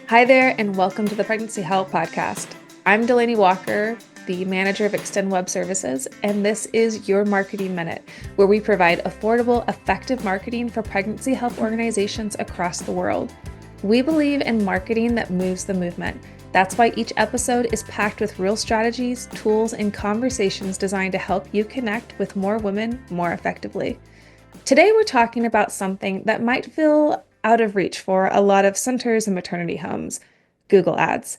Hi there, and welcome to the Pregnancy Help Podcast. I'm Delaney Walker, the manager of Extend Web Services, and this is your Marketing Minute, where we provide affordable, effective marketing for pregnancy health organizations across the world. We believe in marketing that moves the movement. That's why each episode is packed with real strategies, tools, and conversations designed to help you connect with more women more effectively. Today, we're talking about something that might feel out of reach for a lot of centers and maternity homes: Google Ads.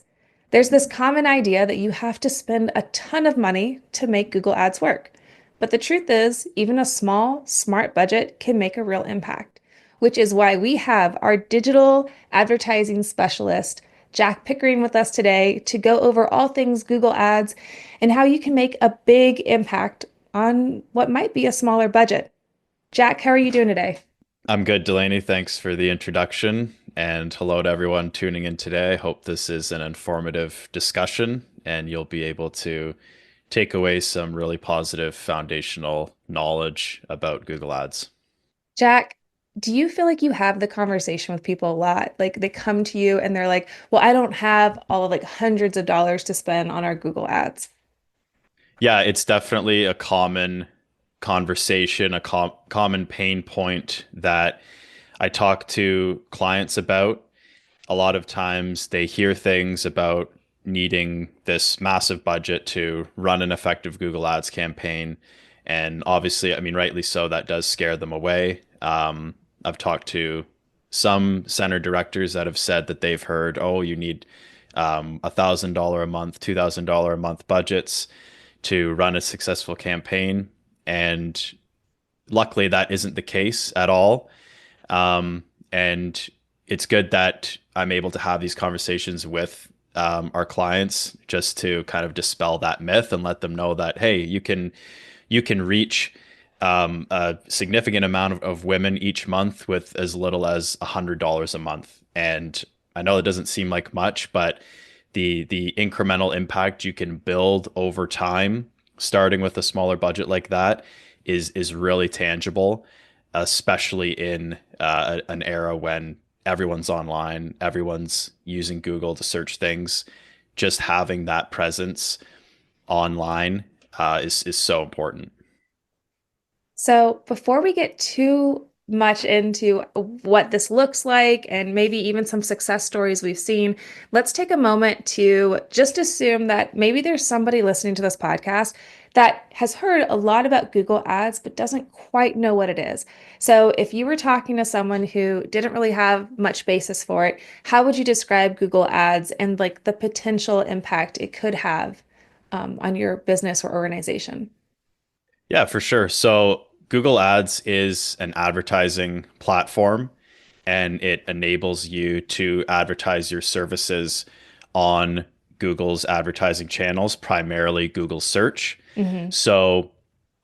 There's this common idea that you have to spend a ton of money to make Google Ads work. But the truth is, even a small, smart budget can make a real impact, which is why we have our digital advertising specialist, Jack Pickering, with us today to go over all things Google Ads and how you can make a big impact on what might be a smaller budget. Jack, how are you doing today? I'm good, Delaney. Thanks for the introduction. And hello to everyone tuning in today. I hope this is an informative discussion and you'll be able to take away some really positive foundational knowledge about Google Ads. Jack, do you feel like you have the conversation with people a lot? Like they come to you and they're like, well, I don't have all of like hundreds of dollars to spend on our Google Ads. Yeah, it's definitely a common conversation, a common pain point that I talk to clients about. A lot of times they hear things about needing this massive budget to run an effective Google Ads campaign. And obviously, I mean, rightly so, that does scare them away. I've talked to some center directors that have said that they've heard, oh, you need $1,000 a month, $2,000 a month budgets to run a successful campaign. And luckily, that isn't the case at all. And it's good that I'm able to have these conversations with our clients just to kind of dispel that myth and let them know that, hey, you can reach a significant amount of women each month with as little as $100 a month. And I know it doesn't seem like much, but the incremental impact you can build over time, starting with a smaller budget like that, is really tangible, especially in an era when everyone's online, everyone's using Google to search things. Just having that presence online is so important. So before we get too much into what this looks like and maybe even some success stories we've seen, let's take a moment to just assume that maybe there's somebody listening to this podcast that has heard a lot about Google Ads but doesn't quite know what it is. So if you were talking to someone who didn't really have much basis for it, how would you describe Google Ads and like the potential impact it could have on your business or organization? Yeah, for sure. So Google Ads is an advertising platform and it enables you to advertise your services on Google's advertising channels, primarily Google search. Hmm. So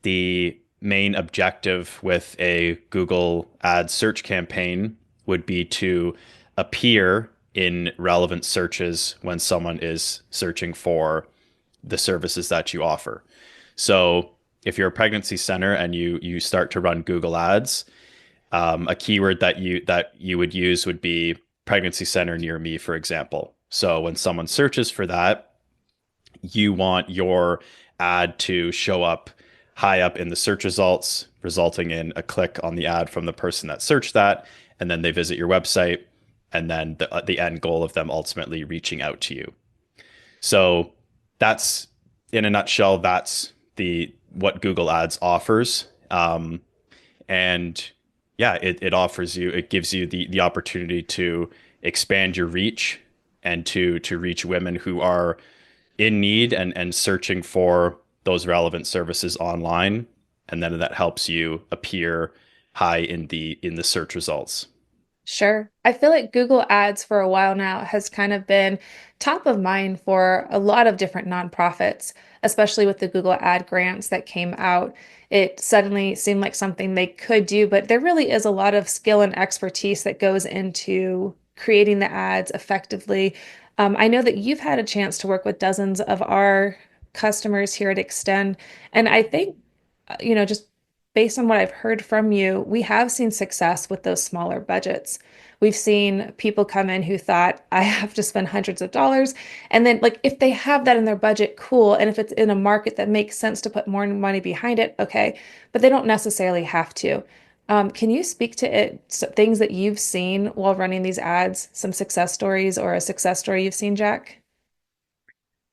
the main objective with a Google Ads search campaign would be to appear in relevant searches when someone is searching for the services that you offer. So if you're a pregnancy center and you start to run Google Ads, a keyword that you would use would be pregnancy center near me, for example. So when someone searches for that, you want your ad to show up high up in the search results, resulting in a click on the ad from the person that searched that, and then they visit your website, and then the end goal of them ultimately reaching out to you. So that's in a nutshell, that's the what Google Ads offers. And yeah, it offers you, it gives you the opportunity to expand your reach and to reach women who are in need and searching for those relevant services online. And then that helps you appear high in the search results. Sure. I feel like Google Ads for a while now has kind of been top of mind for a lot of different nonprofits, especially with the Google Ad grants that came out. It suddenly seemed like something they could do, but there really is a lot of skill and expertise that goes into creating the ads effectively. I know that you've had a chance to work with dozens of our customers here at Extend, and I think, just based on what I've heard from you, we have seen success with those smaller budgets. We've seen people come in who thought, I have to spend hundreds of dollars. And then, like, if they have that in their budget, cool. And if it's in a market that makes sense to put more money behind it, okay. But they don't necessarily have to. Can you speak to it, things that you've seen while running these ads, some success stories or a success story you've seen, Jack?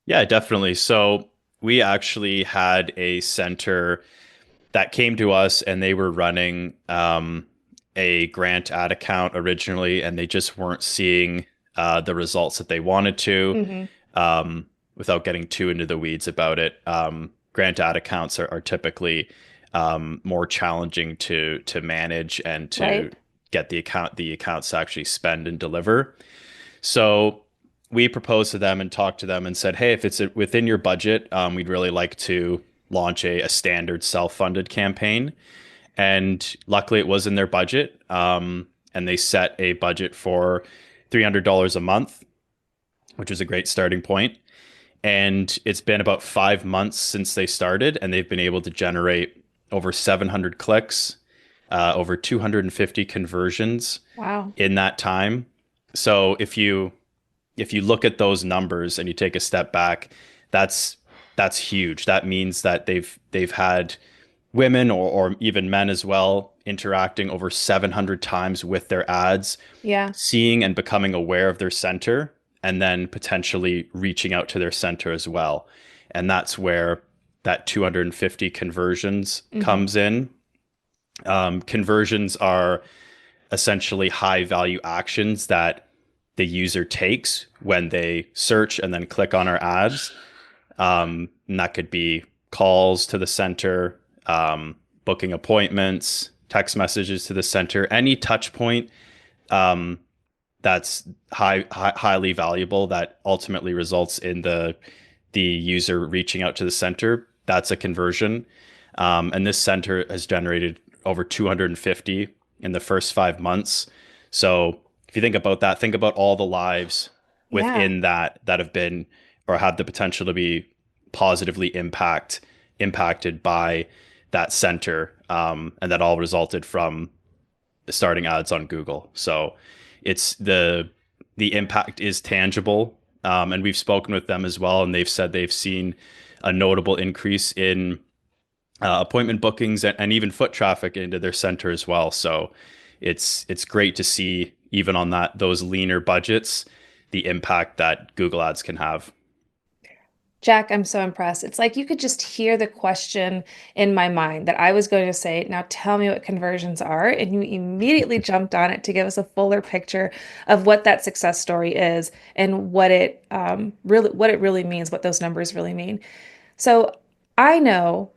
Yeah, definitely. So we actually had a center that came to us and they were running a grant ad account originally, and they just weren't seeing the results that they wanted to. Hmm. Without getting too into the weeds about it, grant ad accounts are typically more challenging to manage and to Right? get the accounts to actually spend and deliver. So we proposed to them and talked to them and said, hey, if it's within your budget, we'd really like to launch a standard self-funded campaign. And luckily, it was in their budget. And they set a budget for $300 a month, which is a great starting point. And it's been about 5 months since they started, and they've been able to generate over 700 clicks, over 250 conversions Wow. in that time. So if you look at those numbers and you take a step back, that's that's huge. That means that they've had women or even men as well interacting over 700 times with their ads, Yeah. seeing and becoming aware of their center, and then potentially reaching out to their center as well. And that's where that 250 conversions Hmm. comes in. Conversions are essentially high value actions that the user takes when they search and then click on our ads. And that could be calls to the center, booking appointments, text messages to the center, any touch point um, that's highly valuable that ultimately results in the user reaching out to the center. That's a conversion. And this center has generated over 250 in the first 5 months. So if you think about that, think about all the lives Yeah. within that have been or have the potential to be positively impacted by that center, and that all resulted from starting ads on Google. So it's the impact is tangible, and we've spoken with them as well, and they've said they've seen a notable increase in appointment bookings and even foot traffic into their center as well. So it's great to see even on those leaner budgets the impact that Google Ads can have. Jack, I'm so impressed. It's like you could just hear the question in my mind that I was going to say, now tell me what conversions are. And you immediately jumped on it to give us a fuller picture of what that success story is and what it really means, what those numbers really mean. So I know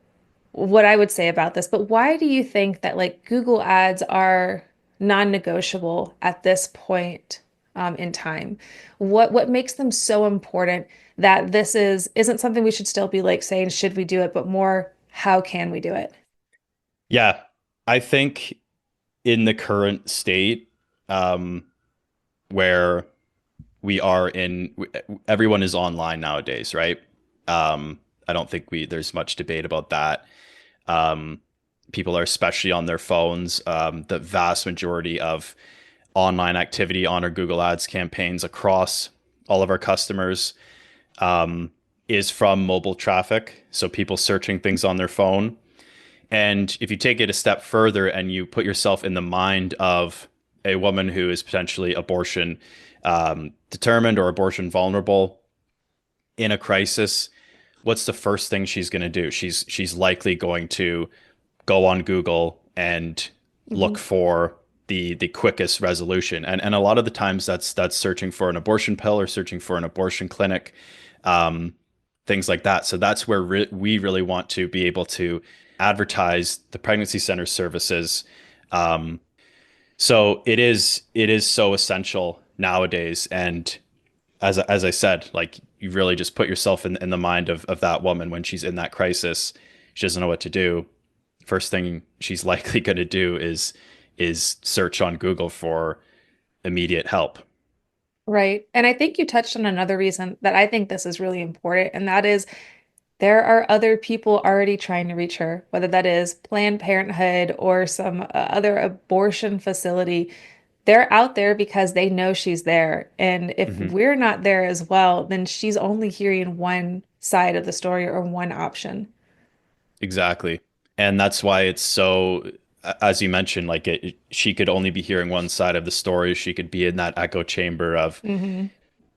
what I would say about this, but why do you think that like Google ads are non-negotiable at this point in time? What makes them so important that this isn't something we should still be like saying, should we do it, but more, how can we do it? Yeah, I think in the current state, um, where we are in, everyone is online nowadays, right? I don't think there's much debate about that. Um, People are especially on their phones. The vast majority of online activity on our Google Ads campaigns across all of our customers is from mobile traffic. So people searching things on their phone. And if you take it a step further and you put yourself in the mind of a woman who is potentially abortion determined or abortion vulnerable in a crisis, what's the first thing she's going to do? She's likely going to go on Google and look Hmm. for the quickest resolution. And a lot of the times that's searching for an abortion pill or searching for an abortion clinic, um, things like that. So that's where we really want to be able to advertise the pregnancy center services. Um, so it is so essential nowadays. And as I said, like you really just put yourself in the mind of that woman when she's in that crisis. She doesn't know what to do. First thing she's likely going to do is search on Google for immediate help. Right. And I think you touched on another reason that I think this is really important, and that is there are other people already trying to reach her, whether that is Planned Parenthood or some other abortion facility. They're out there because they know she's there. And if Hmm. we're not there as well, then she's only hearing one side of the story or one option. Exactly. And that's why it's so, as you mentioned, like she could only be hearing one side of the story. She could be in that echo chamber of Hmm.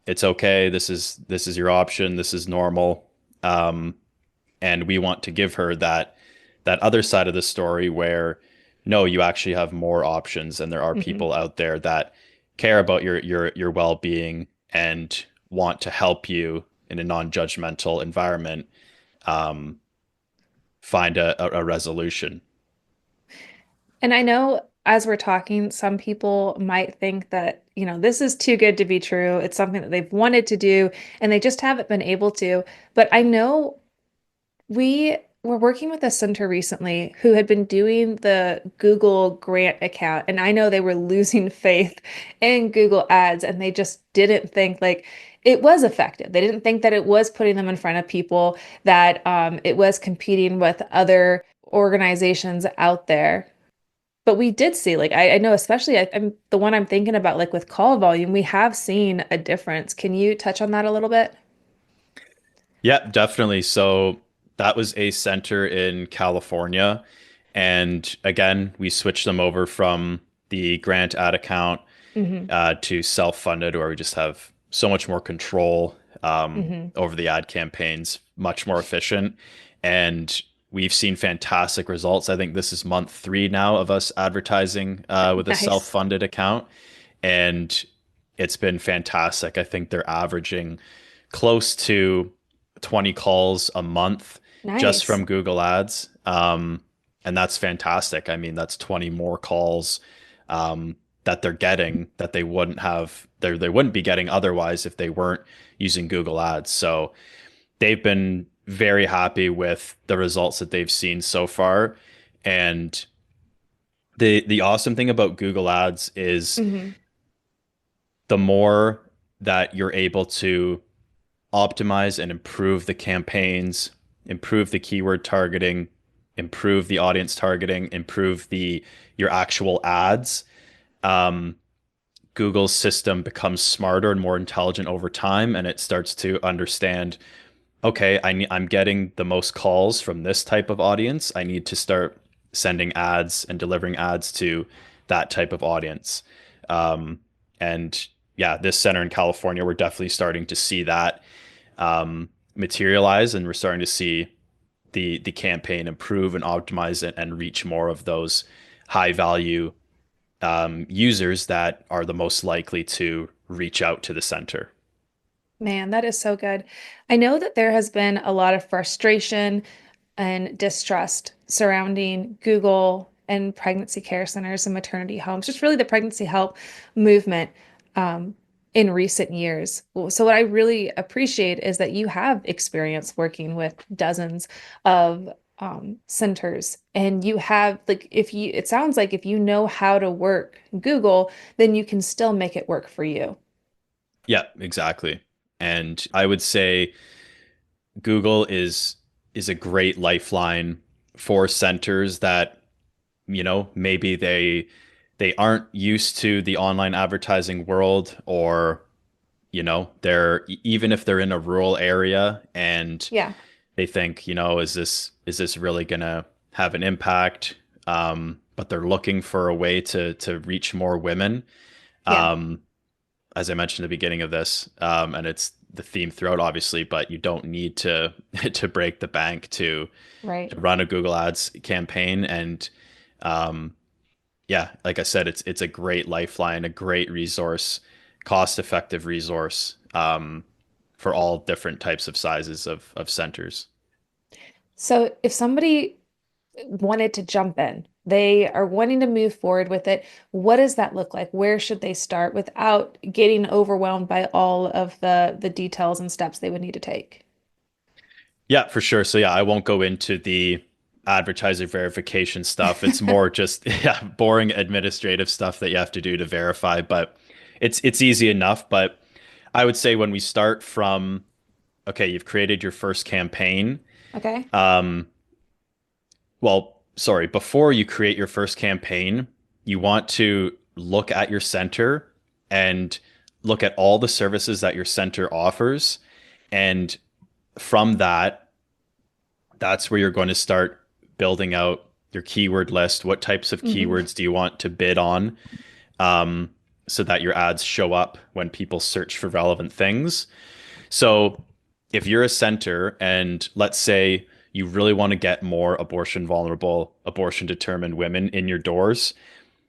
it's okay, this is your option, this is normal. Um, and we want to give her that other side of the story where no, you actually have more options and there are Hmm. people out there that care about your well-being and want to help you in a non-judgmental environment um, find a resolution. And I know as we're talking, some people might think that, this is too good to be true. It's something that they've wanted to do and they just haven't been able to. But I know we were working with a center recently who had been doing the Google Grant account, and I know they were losing faith in Google Ads, and they just didn't think like it was effective. They didn't think that it was putting them in front of people, that it was competing with other organizations out there. But we did see, like, I know, especially I'm the one I'm thinking about, like with call volume, we have seen a difference. Can you touch on that a little bit? Yeah, definitely. So that was a center in California. And again, we switched them over from the grant ad account Hmm. to self-funded, where we just have so much more control Hmm. over the ad campaigns, much more efficient. And we've seen fantastic results. I think this is month 3 now of us advertising with a Nice. self-funded account. And it's been fantastic. I think they're averaging close to 20 calls a month just Nice. from Google Ads. And that's fantastic. I mean, that's 20 more calls that they're getting that they wouldn't have, they wouldn't be getting otherwise if they weren't using Google Ads. So they've been very happy with the results that they've seen so far. And the awesome thing about Google Ads is Hmm. the more that you're able to optimize and improve the campaigns, improve the keyword targeting, improve the audience targeting, improve the your actual ads, um, Google's system becomes smarter and more intelligent over time, and it starts to understand, okay, I'm getting the most calls from this type of audience. I need to start sending ads and delivering ads to that type of audience. Um, and yeah, this center in California, we're definitely starting to see that materialize, and we're starting to see the campaign improve and optimize it and reach more of those high value users that are the most likely to reach out to the center. Man, that is so good. I know that there has been a lot of frustration and distrust surrounding Google and pregnancy care centers and maternity homes, just really the pregnancy help movement um, in recent years. So, what I really appreciate is that you have experience working with dozens of centers, and you have, like, it sounds like if you know how to work Google, then you can still make it work for you. Yeah, exactly. And I would say Google is a great lifeline for centers that, maybe they aren't used to the online advertising world, or they're even if they're in a rural area and Yeah, they think, is this really gonna have an impact? But they're looking for a way to reach more women. yeah, Um, as I mentioned at the beginning of this, and it's the theme throughout, obviously, but you don't need to to break the bank right. to run a Google Ads campaign. And um, yeah, like I said, it's a great lifeline, a great resource, cost-effective resource for all different types of sizes of centers. So if somebody wanted to jump in, they are wanting to move forward with it, what does that look like? Where should they start without getting overwhelmed by all of the details and steps they would need to take? Yeah, for sure. So yeah, I won't go into the advertiser verification stuff. It's more just yeah, boring administrative stuff that you have to do to verify, but it's easy enough. But I would say when we start from, okay, you've created your first campaign, Okay. Um, well, sorry, before you create your first campaign, you want to look at your center and look at all the services that your center offers. And from that, that's where you're going to start building out your keyword list. What types of Hmm. keywords do you want to bid on, um, so that your ads show up when people search for relevant things? So if you're a center and let's say you really want to get more abortion vulnerable, abortion determined women in your doors,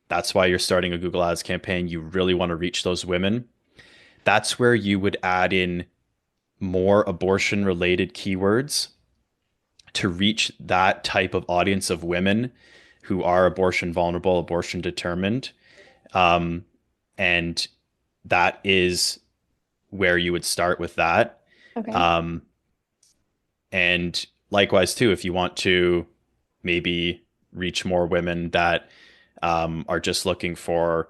that's why you're starting a Google Ads campaign. You really want to reach those women. That's where you would add in more abortion related keywords to reach that type of audience of women who are abortion vulnerable, abortion determined. Um, and that is where you would start with that. Okay. Um, and likewise, too, if you want to maybe reach more women that are just looking for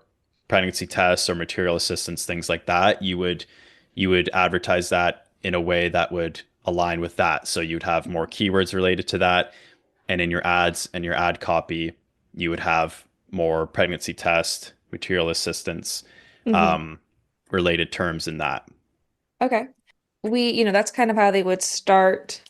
pregnancy tests or material assistance, things like that, you would advertise that in a way that would align with that. So you'd have more keywords related to that, and in your ads and your ad copy, you would have more pregnancy test, material assistance, Hmm. um, related terms in that. Okay. That's kind of how they would start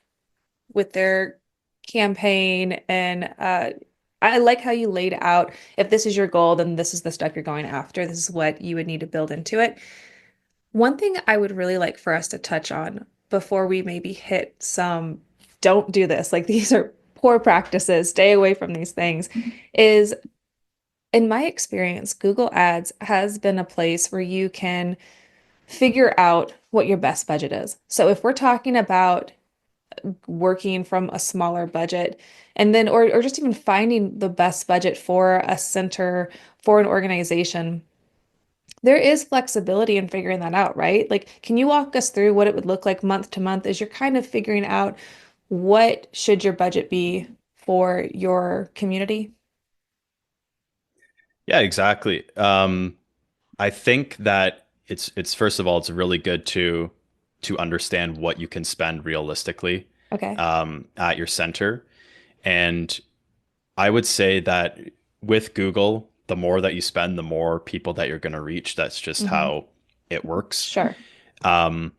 with their campaign. And I like how you laid out if this is your goal, then this is the stuff you're going after. This is what you would need to build into it. One thing I would really like for us to touch on before we maybe hit some don't do this, like these are poor practices, stay away from these things, is in my experience, Google Ads has been a place where you can figure out what your best budget is. So if we're talking about working from a smaller budget and then or just even finding the best budget for a center for an organization, there is flexibility in figuring that out, right? Like, can you walk us through what it would look like month to month as you're kind of figuring out what should your budget be for your community? Yeah, exactly. I think that it's first of all, it's really good to understand what you can spend realistically, Okay. at your center. And I would say that with Google, the more that you spend, the more people that you're going to reach. That's just Hmm. how it works. Sure. Um,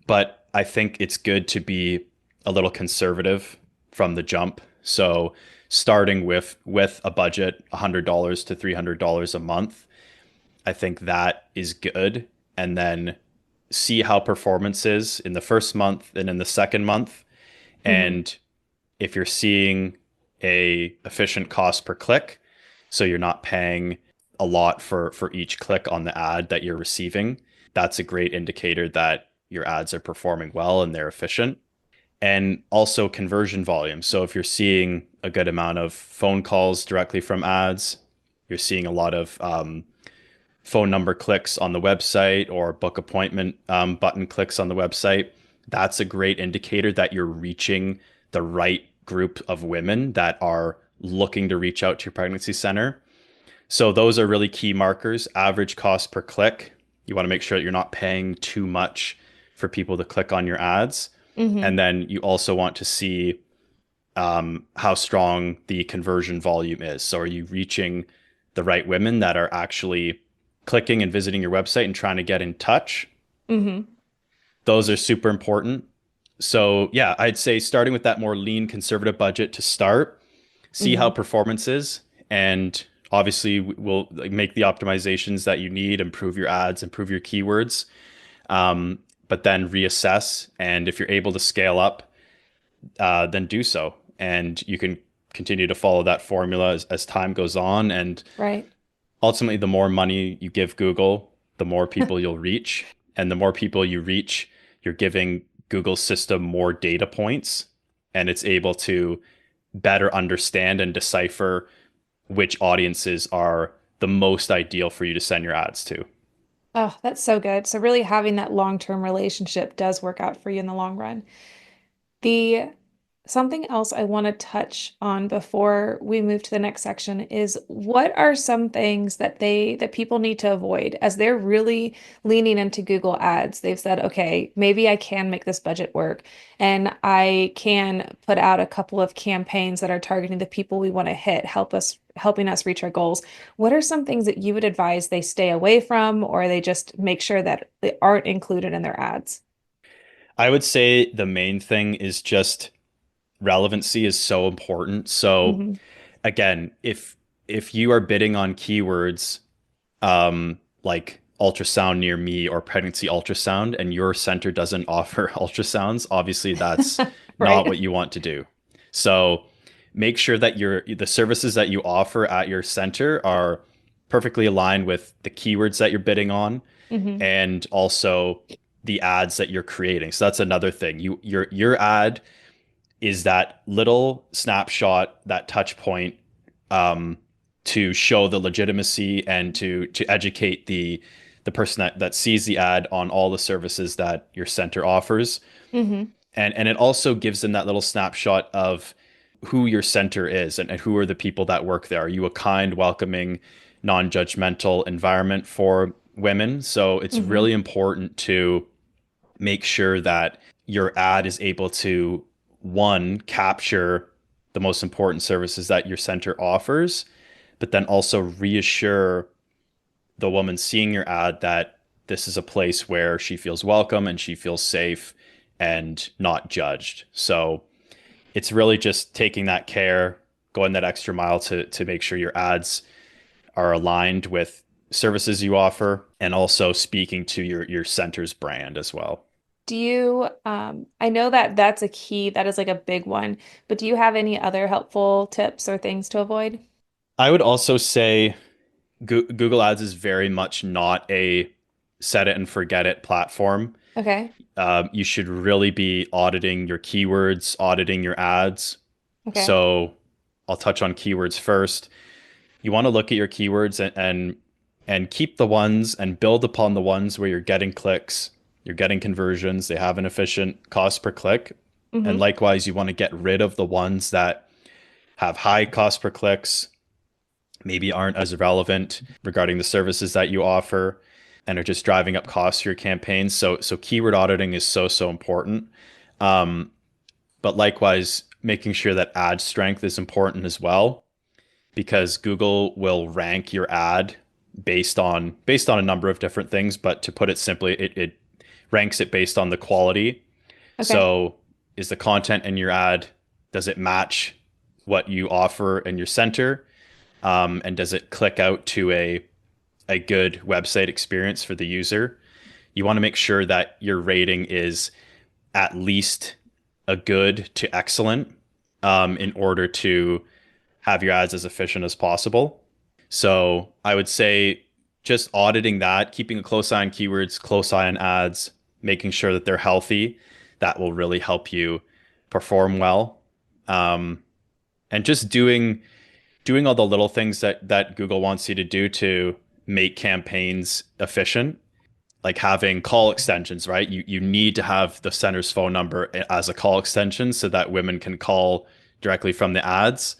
but I think it's good to be a little conservative from the jump. So starting with a budget, $100 to $300 a month, I think that is good. And then see how performance is in the first month and in the second month. Hmm. And if you're seeing a efficient cost per click, so you're not paying a lot for each click on the ad that you're receiving, that's a great indicator that your ads are performing well and they're efficient. And also conversion volume. So if you're seeing a good amount of phone calls directly from ads, you're seeing a lot of phone number clicks on the website or book appointment button clicks on the website, that's a great indicator that you're reaching the right group of women that are looking to reach out to your pregnancy center. So those are really key markers. Average cost per click. You want to make sure that you're not paying too much for people to click on your ads. Hmm. And then you also want to see how strong the conversion volume is. So are you reaching the right women that are actually clicking and visiting your website and trying to get in touch? Hmm. Those are super important. So yeah, I'd say starting with that more lean conservative budget to start, see how Hmm. performance is, and obviously we'll like, make the optimizations that you need, improve your ads, improve your keywords, but then reassess. And if you're able to scale up, then do so. And you can continue to follow that formula as time goes on. And Right. ultimately, the more money you give Google, the more people you'll reach. And the more people you reach, you're giving Google's system more data points, and it's able to better understand and decipher which audiences are the most ideal for you to send your ads to. Oh, that's so good. So really having that long-term relationship does work out for you in the long run. The Something else I want to touch on before we move to the next section is what are some things that people need to avoid as they're really leaning into Google Ads. They've said, okay, maybe I can make this budget work and I can put out a couple of campaigns that are targeting the people we want to hit, helping us reach our goals. What are some things that you would advise they stay away from or they just make sure that they aren't included in their ads? I would say the main thing is just relevancy is so important. So Hmm. again, if you are bidding on keywords like ultrasound near me or pregnancy ultrasound and your center doesn't offer ultrasounds, obviously that's not Right. what you want to do. So make sure that the services that you offer at your center are perfectly aligned with the keywords that you're bidding on Hmm. and also the ads that you're creating. So that's another thing. Your ad is that little snapshot, that touch point, um, to show the legitimacy and to educate the person that sees the ad on all the services that your center offers. Hmm. And it also gives them that little snapshot of who your center is and who are the people that work there. Are you a kind, welcoming, non-judgmental environment for women? So it's Hmm. really important to make sure that your ad is able to, one, capture the most important services that your center offers, but then also reassure the woman seeing your ad that this is a place where she feels welcome and she feels safe and not judged. So it's really just taking that care, going that extra mile to make sure your ads are aligned with services you offer and also speaking to your center's brand as well. I know that that's a key, that is like a big one, but do you have any other helpful tips or things to avoid? I would also say Google Ads is very much not a set it and forget it platform. Okay. You should really be auditing your keywords, auditing your ads. Okay. So I'll touch on keywords first. You want to look at your keywords and keep the ones and build upon the ones where you're getting clicks, you're getting conversions, they have an efficient cost per click. And Hmm. likewise, you want to get rid of the ones that have high cost per clicks, maybe aren't as relevant regarding the services that you offer and are just driving up costs for your campaigns. So keyword auditing is so important. Um, but likewise, making sure that ad strength is important as well, because Google will rank your ad based on a number of different things. But to put it simply, it ranks it based on the quality. Okay. So is the content in your ad, does it match what you offer in your center? And does it click out to a good website experience for the user? You want to make sure that your rating is at least a good to excellent, in order to have your ads as efficient as possible. So I would say just auditing that, keeping a close eye on keywords, close eye on ads, making sure that they're healthy, that will really help you perform well. Um, and just doing all the little things that Google wants you to do to make campaigns efficient, like having call extensions, right? You need to have the center's phone number as a call extension so that women can call directly from the ads.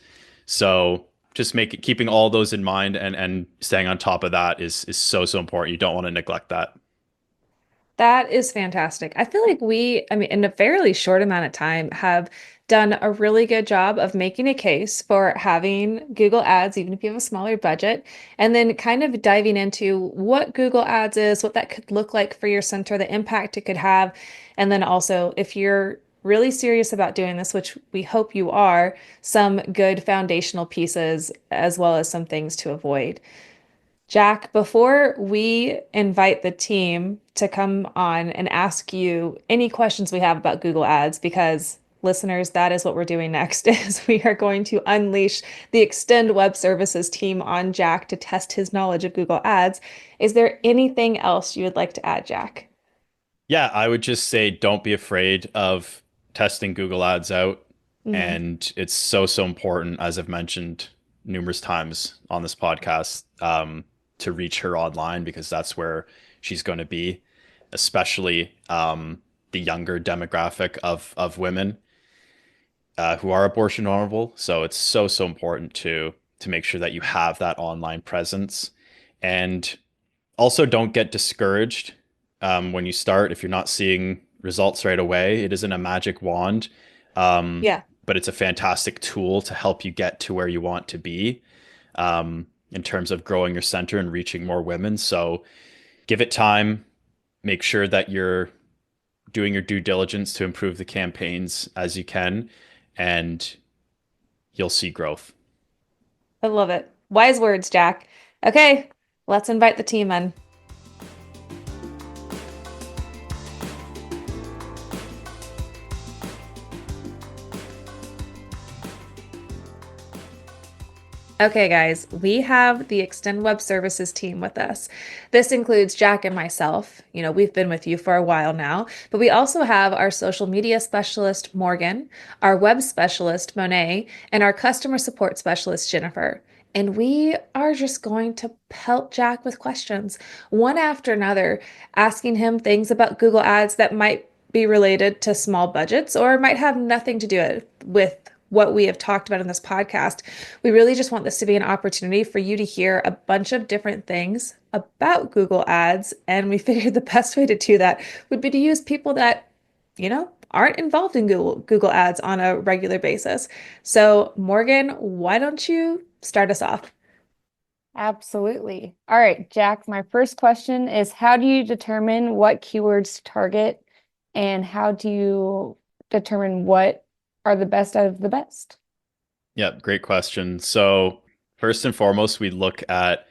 So just keeping all those in mind and staying on top of that is so important. You don't want to neglect that. That is fantastic. I feel like I mean, in a fairly short amount of time, have done a really good job of making a case for having Google Ads, even if you have a smaller budget, and then kind of diving into what Google Ads is, what that could look like for your center, the impact it could have. And then also, if you're really serious about doing this, which we hope you are, some good foundational pieces as well as some things to avoid. Jack, before we invite the team to come on and ask you any questions we have about Google Ads, because listeners, that is what we're doing next, is we are going to unleash the Extend Web Services team on Jack to test his knowledge of Google Ads. Is there anything else you would like to add, Jack? Yeah, I would just say don't be afraid of testing Google Ads out. Hmm. And it's so important, as I've mentioned numerous times on this podcast, to reach her online because that's where she's going to be, especially the younger demographic of women. who are abortion vulnerable. So it's so important to make sure that you have that online presence, and also don't get discouraged when you start. If you're not seeing results right away, it isn't a magic wand, um, Yeah. but it's a fantastic tool to help you get to where you want to be in terms of growing your center and reaching more women. So give it time. Make sure that you're doing your due diligence to improve the campaigns as you can, and you'll see growth. I love it. Wise words, Jack. Okay, let's invite the team in. Okay, guys, we have the Extend Web Services team with us. This includes Jack and myself. We've been with you for a while now, but we also have our social media specialist, Morgan, our web specialist, Monet, and our customer support specialist, Jennifer. And we are just going to pelt Jack with questions, one after another, asking him things about Google Ads that might be related to small budgets or might have nothing to do with what we have talked about in this podcast. We really just want this to be an opportunity for you to hear a bunch of different things about Google Ads. And we figured the best way to do that would be to use people that, aren't involved in Google Ads on a regular basis. So, Morgan, why don't you start us off? Absolutely. All right, Jack, my first question is how do you determine what keywords to target and how do you determine what are the best out of the best? Yeah, great question. So, first and foremost, we look at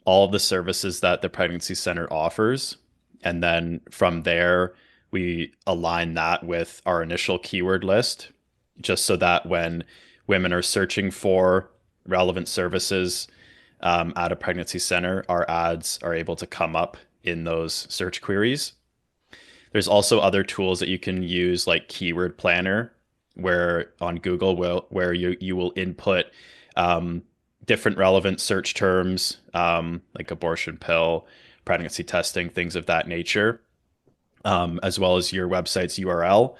all of the services that the pregnancy center offers. And then from there, we align that with our initial keyword list, just so that when women are searching for relevant services at a pregnancy center, our ads are able to come up in those search queries. There's also other tools that you can use like Keyword Planner, where on Google where you will input um, different relevant search terms like abortion pill, pregnancy testing, things of that nature, as well as your website's URL,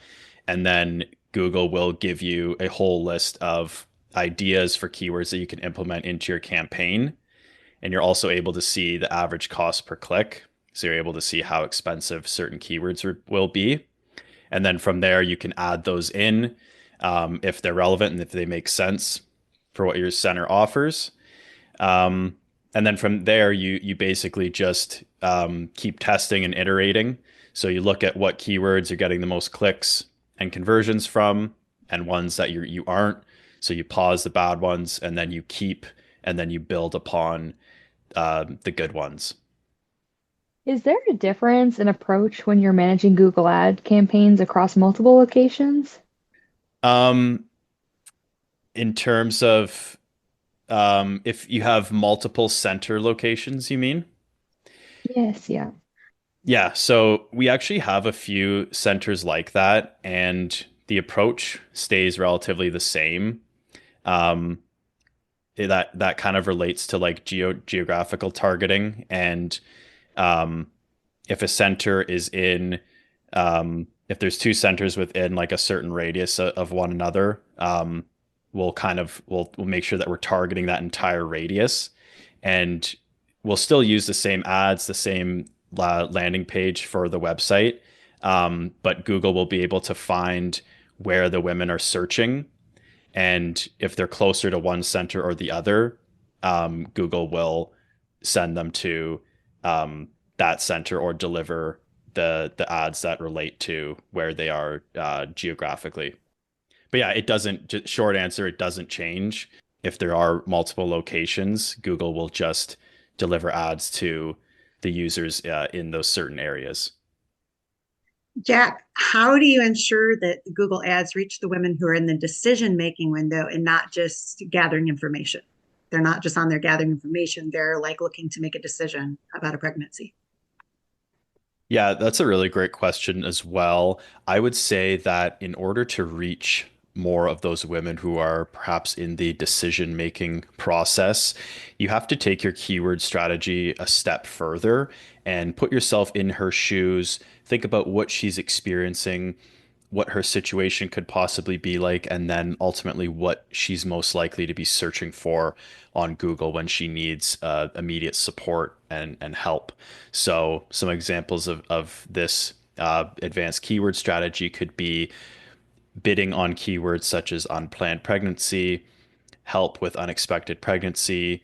and then Google will give you a whole list of ideas for keywords that you can implement into your campaign, and you're also able to see the average cost per click. So you're able to see how expensive certain keywords will be. And then from there, you can add those in if they're relevant and if they make sense for what your center offers. Um, and then from there, you basically just keep testing and iterating. So you look at what keywords are getting the most clicks and conversions from, and ones that you aren't. So you pause the bad ones, and then you keep, and then you build upon the good ones. Is there a difference in approach when you're managing Google ad campaigns across multiple locations? Um, in terms of if you have multiple center locations, you mean? Yes, yeah. Yeah, so we actually have a few centers like that, and the approach stays relatively the same. Um, that kind of relates to like geographical targeting, and um, if a center is in, if there's two centers within like a certain radius of one another, we'll make sure that we're targeting that entire radius, and we'll still use the same ads, the same landing page for the website, but Google will be able to find where the women are searching, and if they're closer to one center or the other, Google will send them to that center or deliver the ads that relate to where they are geographically. But yeah, it doesn't. Short answer, it doesn't change. If there are multiple locations, Google will just deliver ads to the users in those certain areas. Jack, how do you ensure that Google Ads reach the women who are in the decision-making window and not just gathering information? They're not just on there gathering information, they're like looking to make a decision about a pregnancy. Yeah, that's a really great question as well. I would say that in order to reach more of those women who are perhaps in the decision-making process, you have to take your keyword strategy a step further and put yourself in her shoes. Think about what she's experiencing, what her situation could possibly be like, and then ultimately what she's most likely to be searching for on Google when she needs immediate support and help. So some examples of this advanced keyword strategy could be bidding on keywords such as unplanned pregnancy, help with unexpected pregnancy,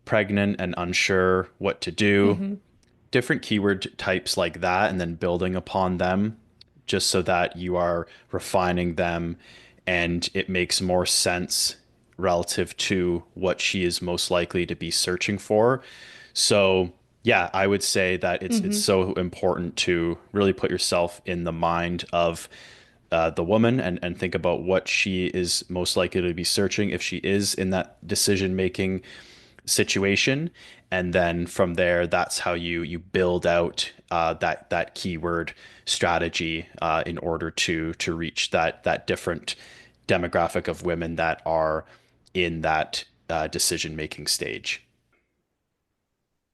pregnant and unsure what to do, Hmm. different keyword types like that, and then building upon them just so that you are refining them and it makes more sense relative to what she is most likely to be searching for. So, yeah, I would say that it's Hmm. so important to really put yourself in the mind of the woman and think about what she is most likely to be searching if she is in that decision making situation, and then from there that's how you build out that keyword strategy in order to reach that different demographic of women that are in that decision making stage.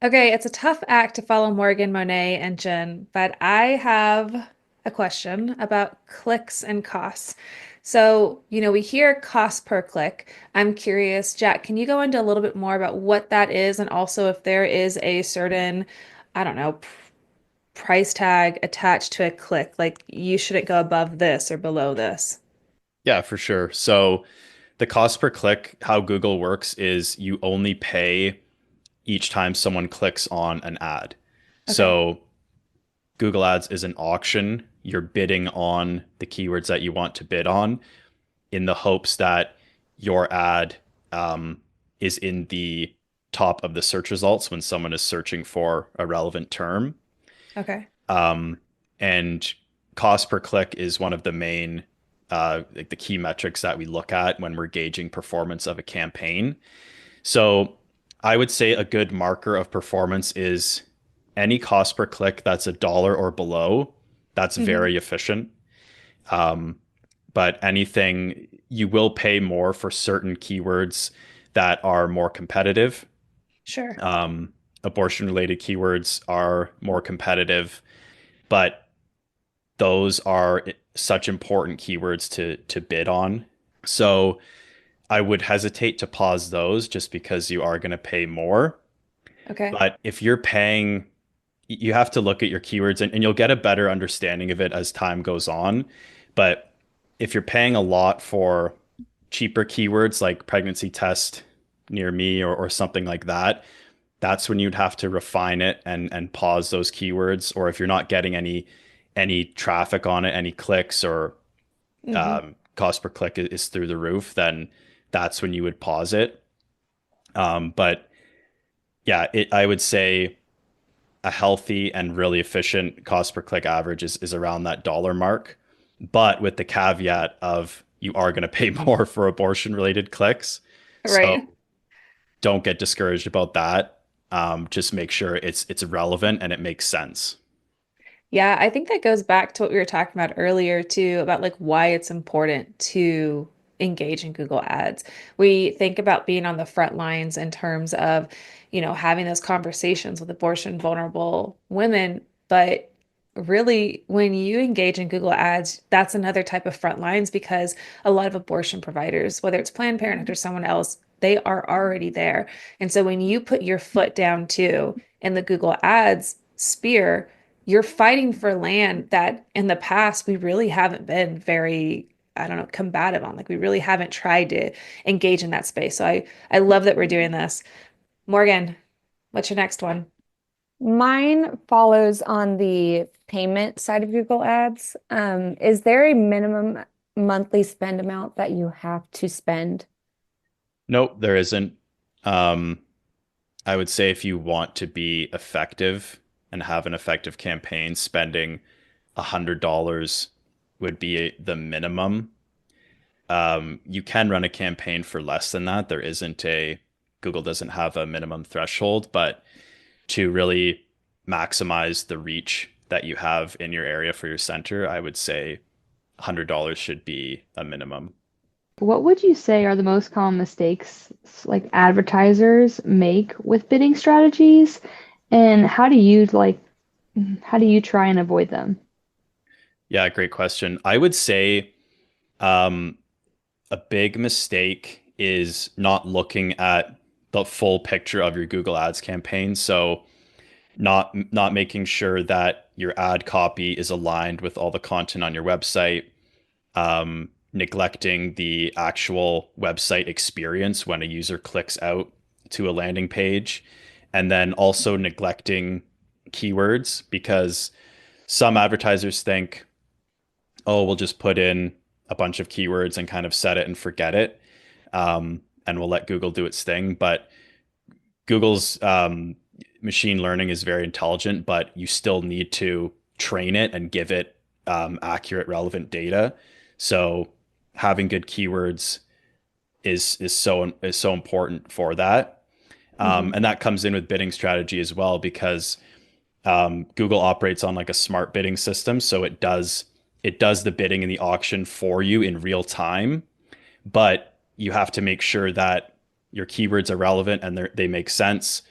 Okay, it's a tough act to follow Morgan, Monet, and Jen, but I have a question about clicks and costs. So, we hear cost per click. I'm curious, Jack, can you go into a little bit more about what that is and also if there is a certain, I don't know, price tag attached to a click, like you shouldn't go above this or below this? Yeah, for sure. So the cost per click, how Google works is you only pay each time someone clicks on an ad. Okay. So Google Ads is an auction. You're bidding on the keywords that you want to bid on in the hopes that your ad um, is in the top of the search results when someone is searching for a relevant term. Okay. Um, and cost per click is one of the main, like the key metrics that we look at when we're gauging performance of a campaign. So I would say a good marker of performance is any cost per click that's $1 or below. That's Hmm. very efficient. Um, but anything you will pay more for certain keywords that are more competitive. Sure. Abortion related keywords are more competitive, but those are such important keywords to bid on. So I would hesitate to pause those just because you are going to pay more. Okay. But if you're paying, you have to look at your keywords and you'll get a better understanding of it as time goes on. But if you're paying a lot for cheaper keywords like pregnancy test near me or something like that, that's when you'd have to refine it and pause those keywords. Or if you're not getting any traffic on it, any clicks or Hmm. cost per click is through the roof, then that's when you would pause it. But yeah, I would say a healthy and really efficient cost per click average is around that dollar mark, but with the caveat of you are going to pay more for abortion related clicks. So Right. don't get discouraged about that. Just make sure it's relevant and it makes sense. Yeah, I think that goes back to what we were talking about earlier too, about like why it's important to engage in Google Ads. We think about being on the front lines in terms of, having those conversations with abortion vulnerable women, but really when you engage in Google Ads, that's another type of front lines because a lot of abortion providers, whether it's Planned Parenthood or someone else, they are already there. And so when you put your foot down too in the Google Ads sphere, you're fighting for land that in the past we really haven't been very, I don't know, combative on. Like we really haven't tried to engage in that space. So I love that we're doing this. Morgan, what's your next one? Mine follows on the payment side of Google Ads. Is there a minimum monthly spend amount that you have to spend? Nope, there isn't. Um, I would say if you want to be effective and have an effective campaign, spending $100 would be the minimum. You can run a campaign for less than that. Google doesn't have a minimum threshold, but to really maximize the reach that you have in your area for your center, I would say $100 should be a minimum. What would you say are the most common mistakes like advertisers make with bidding strategies, and how do you try and avoid them? Yeah, great question. I would say um, a big mistake is not looking at the full picture of your Google Ads campaign. So not making sure that your ad copy is aligned with all the content on your website, neglecting the actual website experience when a user clicks out to a landing page, and then also neglecting keywords because some advertisers think, oh, we'll just put in a bunch of keywords and kind of set it and forget it. And we'll let Google do its thing. But Google's machine learning is very intelligent, but you still need to train it and give it accurate, relevant data. So having good keywords is so important for that. Mhm. And that comes in with bidding strategy as well, because Google operates on like a smart bidding system, so it does the bidding in the auction for you in real time, but you have to make sure that your keywords are relevant and they make sense.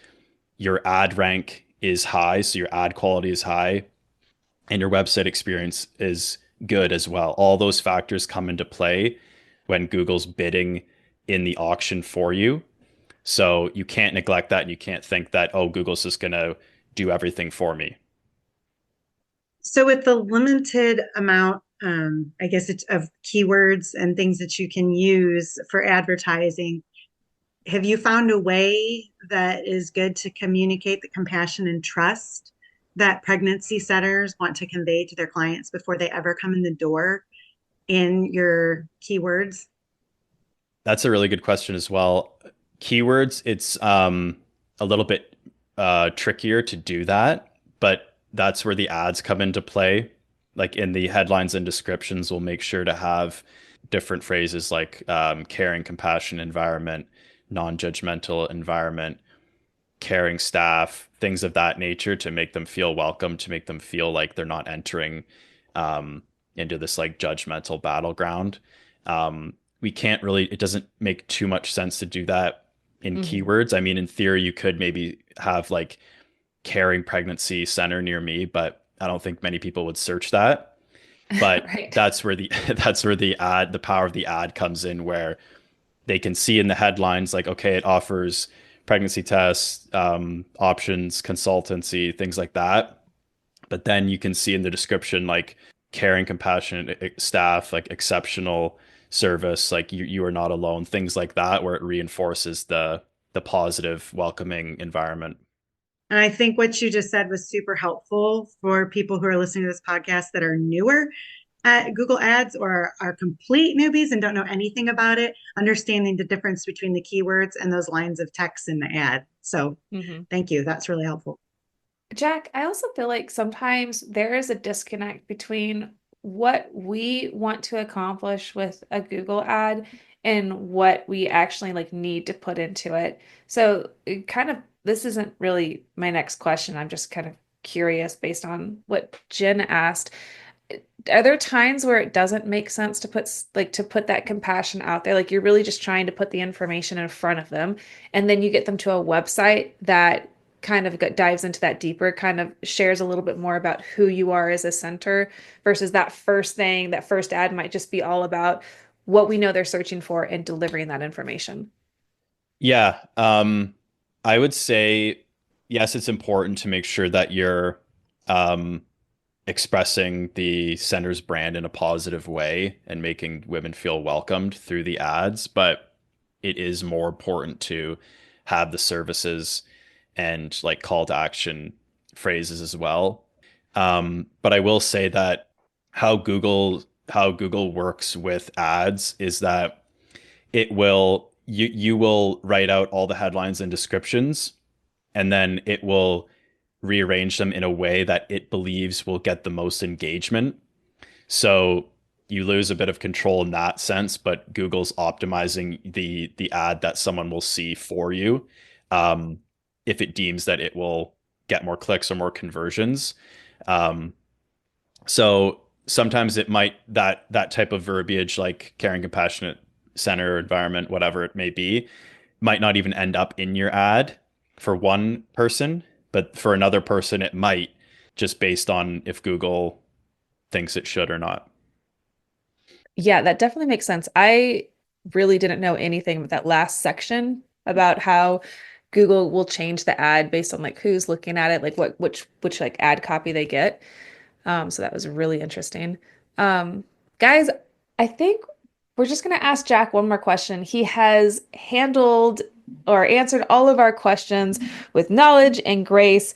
Your ad rank is high, so your ad quality is high, and your website experience is good as well. All those factors come into play when Google's bidding in the auction for you. So you can't neglect that, and you can't think that, oh, Google's just going to do everything for me. So with the limited amount, I guess it's of keywords and things that you can use for advertising, have you found a way that is good to communicate the compassion and trust that pregnancy centers want to convey to their clients before they ever come in the door in your keywords? That's a really good question as well. Keywords, it's a little bit trickier to do that, but that's where the ads come into play. Like in the headlines and descriptions, we'll make sure to have different phrases like caring, compassion, environment, non-judgmental environment, caring staff, things of that nature to make them feel welcome, to make them feel like they're not entering into this like judgmental battleground. We can't really, it doesn't make too much sense to do that in Mhm. keywords. I mean, in theory, you could maybe have like caring pregnancy center near me, but I don't think many people would search that. But Right. that's where the that's where the power of the ad comes in, where they can see in the headlines like, okay, it offers pregnancy tests, options, consultancy, things like that. But then you can see in the description like caring, compassionate staff, like exceptional service, like you are not alone, things like that, where it reinforces the positive, welcoming environment. And I think what you just said was super helpful for people who are listening to this podcast that are newer at Google Ads or are complete newbies and don't know anything about it, understanding the difference between the keywords and those lines of text in the ad. So Mhm. thank you. That's really helpful. Jack, I also feel like sometimes there is a disconnect between what we want to accomplish with a Google ad and what we actually like need to put into it. So it kind of this isn't really my next question. I'm just kind of curious based on what Jen asked. Are there times where it doesn't make sense to put that compassion out there? Like you're really just trying to put the information in front of them, and then you get them to a website that kind of dives into that deeper, kind of shares a little bit more about who you are as a center versus that first thing, that first ad might just be all about what we know they're searching for and delivering that information. Yeah, I would say yes, it's important to make sure that you're um, expressing the center's brand in a positive way and making women feel welcomed through the ads, but it is more important to have the services and like call to action phrases as well. But I will say that how Google works with ads is that you will write out all the headlines and descriptions, and then it will rearrange them in a way that it believes will get the most engagement. So you lose a bit of control in that sense, but Google's optimizing the ad that someone will see for you, um, if it deems that it will get more clicks or more conversions. Um, so sometimes it might that type of verbiage, like caring, compassionate center, environment, whatever it may be, might not even end up in your ad for one person, but for another person it might, just based on if Google thinks it should or not. Yeah, that definitely makes sense. I really didn't know anything about that last section about how Google will change the ad based on like who's looking at it, like which like ad copy they get. So that was really interesting. Guys, I think we're just gonna ask Jack one more question. He has handled or answered all of our questions with knowledge and grace.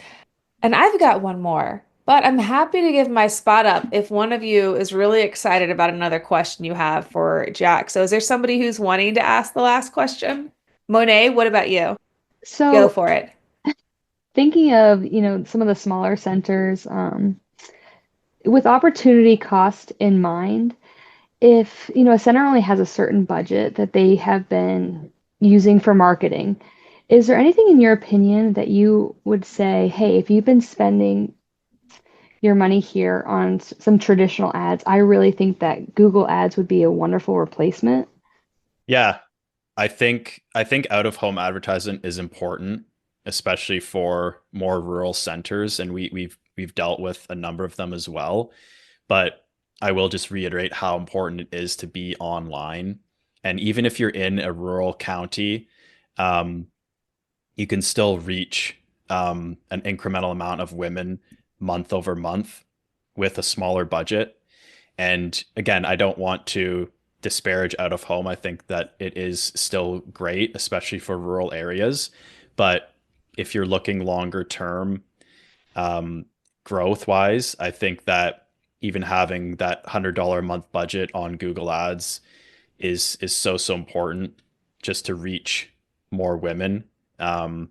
And I've got one more, but I'm happy to give my spot up if one of you is really excited about another question you have for Jack. So is there somebody who's wanting to ask the last question? Monet, what about you? Go So for it. thinking of, some of the smaller centers, with opportunity cost in mind, if, a center only has a certain budget that they have been using for marketing, is there anything in your opinion that you would say, hey, if you've been spending your money here on some traditional ads, I really think that Google Ads would be a wonderful replacement? Yeah, I think out of home advertising is important, especially for more rural centers, and we've dealt with a number of them as well. But I will just reiterate how important it is to be online. And even if you're in a rural county, um, you can still reach an incremental amount of women month over month with a smaller budget. And again, I don't want to disparage out of home. I think that it is still great, especially for rural areas. But if you're looking longer term, um, growth wise, I think that even having that $100 a month budget on Google Ads is so important just to reach more women. Um,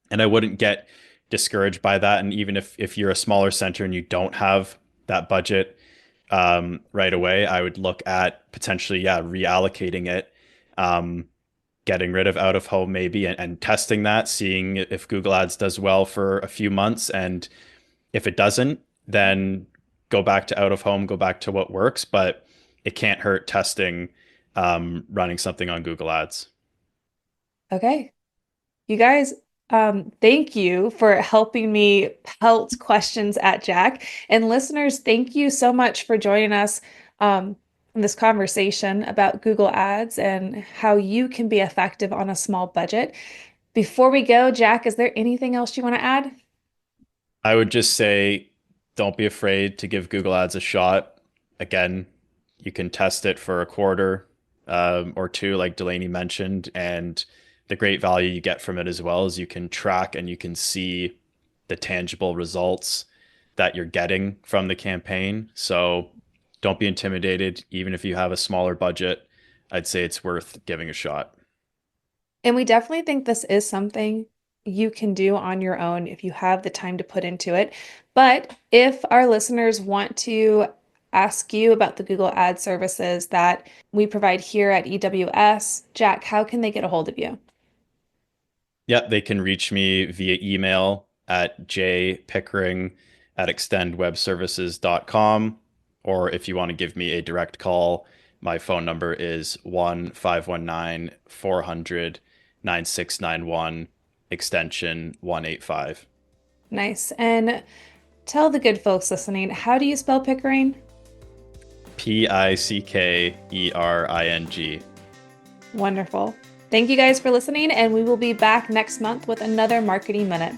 and I wouldn't get discouraged by that. And even if you're a smaller center and you don't have that budget right away, I would look at potentially, yeah, reallocating it, um, getting rid of out of home maybe, and testing that, seeing if Google Ads does well for a few months. And if it doesn't, then go back to out of home, go back to what works. But it can't hurt testing, running something on Google Ads. Okay. You guys, thank you for helping me pelt questions at Jack. And listeners, thank you so much for joining us in this conversation about Google Ads and how you can be effective on a small budget. Before we go, Jack, is there anything else you want to add? I would just say don't be afraid to give Google Ads a shot. Again, you can test it for a quarter or two, like Delaney mentioned. And the great value you get from it as well is you can track and you can see the tangible results that you're getting from the campaign. So don't be intimidated. Even if you have a smaller budget, I'd say it's worth giving a shot. And we definitely think this is something you can do on your own if you have the time to put into it. But if our listeners want to ask you about the Google Ad services that we provide here at EWS, Jack, how can they get a hold of you? Yeah, they can reach me via email at jpickering@extendwebservices.com. Or if you want to give me a direct call, my phone number is 1-519-400-9691, extension 185. Nice. And tell the good folks listening, how do you spell Pickering? Pickering. Wonderful. Thank you guys for listening, and we will be back next month with another Marketing Minute.